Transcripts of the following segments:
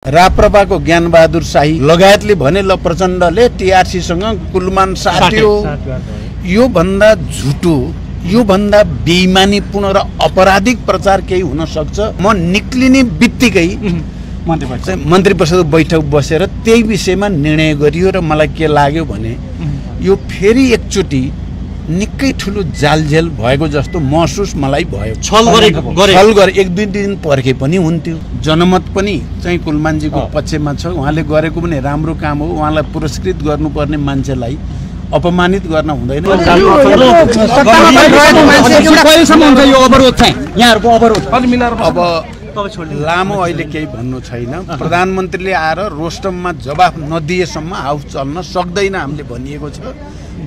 राप्रपाको ज्ञानबहादुर शाही लगायतले भने ल प्रचण्डले टीआरसी सँग कुलमान साट्यो। यो भन्दा झुटो, यो भन्दा बेइमानीपूर्ण र अपराधिक प्रचार केही हुन सक्छ। म निक्लिने बित्तिकै मन्त्री परिषद बैठक बसेर त्यही विषयमा निर्णय गरियो र मलाई के लाग्यो भने यो फेरि एकचोटि निकै ठुलो जालझेल भएको जस्तो महसुस मलाई भयो। छल गरे एक दुई दिन पर्खे पनि हुन्थ्यो। जनमत पनि चाहिँ कुलमानजीको पक्षमा छ। उहाँले गरेको पनि राम्रो काम हो। उहाँलाई पुरस्कृत गर्नुपर्ने मान्छेलाई अपमानित गर्न हुँदैन। अब लामो अहिले केही भन्नु छैन। प्रधानमन्त्रीले आएर रोस्टममा जवाफ नदिएसम्म हाउस चल्न सक्दैन हामीले भनिएको छ।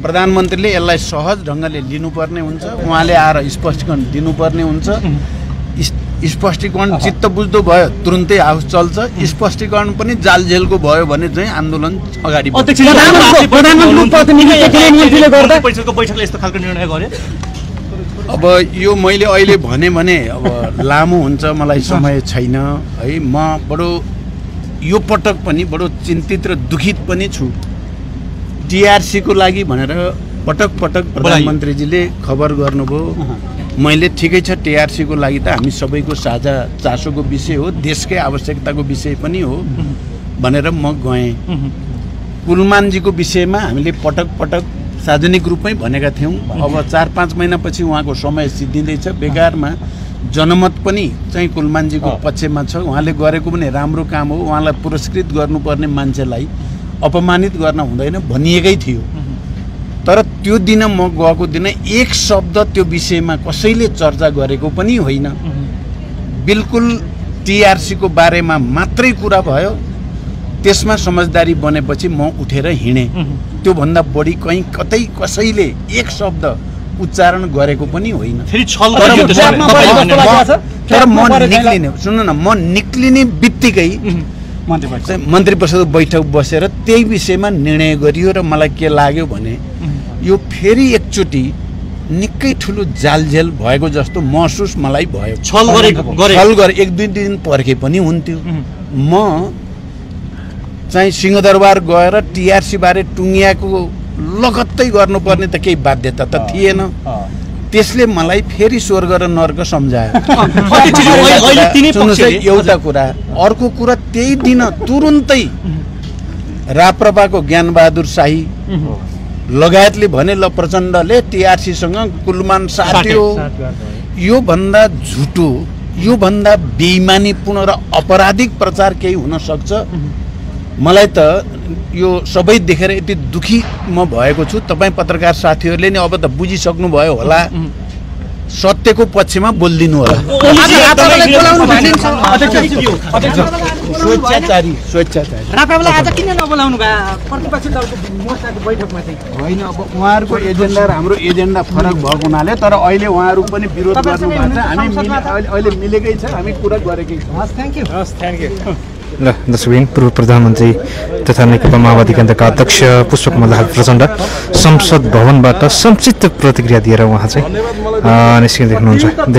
प्रधानमन्त्रीले यसलाई सहज ढङ्गले लिनुपर्ने हुन्छ। उहाँले आएर स्पष्टीकरण दिनुपर्ने हुन्छ। स्पष्टीकरण चित्त बुझ्दो भयो तुरुन्तै हाउस चल्छ। स्पष्टीकरण पनि जालझेलको भयो भने चाहिँ आन्दोलन अगाडि अब यो मैले अहिले भने अब लामो हुन्छ, मलाई समय छैन है। म बडो यो पटक पनि बडो चिन्तित र दुखित पनि छु। टीआरसी को लागि भनेर पटक पटक प्रधानमन्त्रीजीले खबर गर्नुभयो। मैले ठिकै छ, टीआरसी को लागि त हामी सबैको साझा चासोको विषय हो, देशकै आवश्यकताको विषय पनि हो भनेर म गएँ। कुलमानजीको विषयमा हामीले पटक पटक सार्वजनिक रूपमै भनेका थियौँ। अब 4-5 महिनापछि उहाँको समय सिद्धिँदैछ। बेकारमा जनमत पनि चाहिँ कुलमानजीको पक्षमा छ। उहाँले गरेको पनि राम्रो काम हो। उहाँलाई पुरस्कृत गर्नुपर्ने मान्छेलाई अपमानित गर्न हुँदैन भनिएकै थियो। तर त्यो दिन म गएको दिन एक शब्द त्यो विषयमा कसैले चर्चा गरेको पनि होइन। बिल्कुल टीआरसी को बारेमा मात्रै कुरा भयो। त्यसमा समझदारी बनेपछि म उठेर हिँडेँ। त्यो भन्दा बढी कहीँ कतै कसैले एक शब्द उच्चारण गरेको पनि होइन। तर म निक्लिने, सुन्नु न, म निक्लिने बित्तिकै मन्त्री परिषद बैठक बसेर त्यही विषयमा निर्णय गरियो र मलाई के लाग्यो भने यो फेरि एकचोटि निकै ठुलो जालझेल भएको जस्तो महसुस मलाई भयो। छल गरे एक दुई दिन पर्खे पनि हुन्थ्यो। म चाहिँ सिंहदरबार गएर टीआरसी बारे टुङ्गियाको लगत्तै गर्नुपर्ने त केही बाध्यता त थिएन। त्यसले मलाई फेरि स्वर्ग र नर्क सम्झायो। एउटा कुरा, अर्को कुरा त्यही दिन तुरुन्तै राप्रपाको ज्ञानबहादुर शाही लगायतले भने ल प्रचण्डले टीआरसी सँग कुलमान साट्यो। यो भन्दा झुटो, यो भन्दा बेइमानीपूर्ण र अपराधिक प्रचार केही हुन सक्छ। मलाई त यो सबै देखेर यति दुखी म भएको छु। तपाईँ पत्रकार साथीहरूले नि अब त बुझिसक्नु भयो होला। सत्यको पक्षमा बोलिदिनु होला। होइन, अब उहाँहरूको एजेन्डा र हाम्रो एजेन्डा फरक भएको हुनाले, तर अहिले उहाँहरू पनि विरोध गर्नु भएको छ। हामी अहिले मिलेकै छ, हामी कुरा गरेकै छौँ। Thank you. ल दर्शकबिन, पूर्व प्रधानमन्त्री तथा नेकपा माओवादी केन्द्रका अध्यक्ष पुष्पकमल दाहाल प्रचण्ड संसद भवनबाट संक्षिप्त प्रतिक्रिया दिएर उहाँ चाहिँ निस्किँदै हुनुहुन्छ।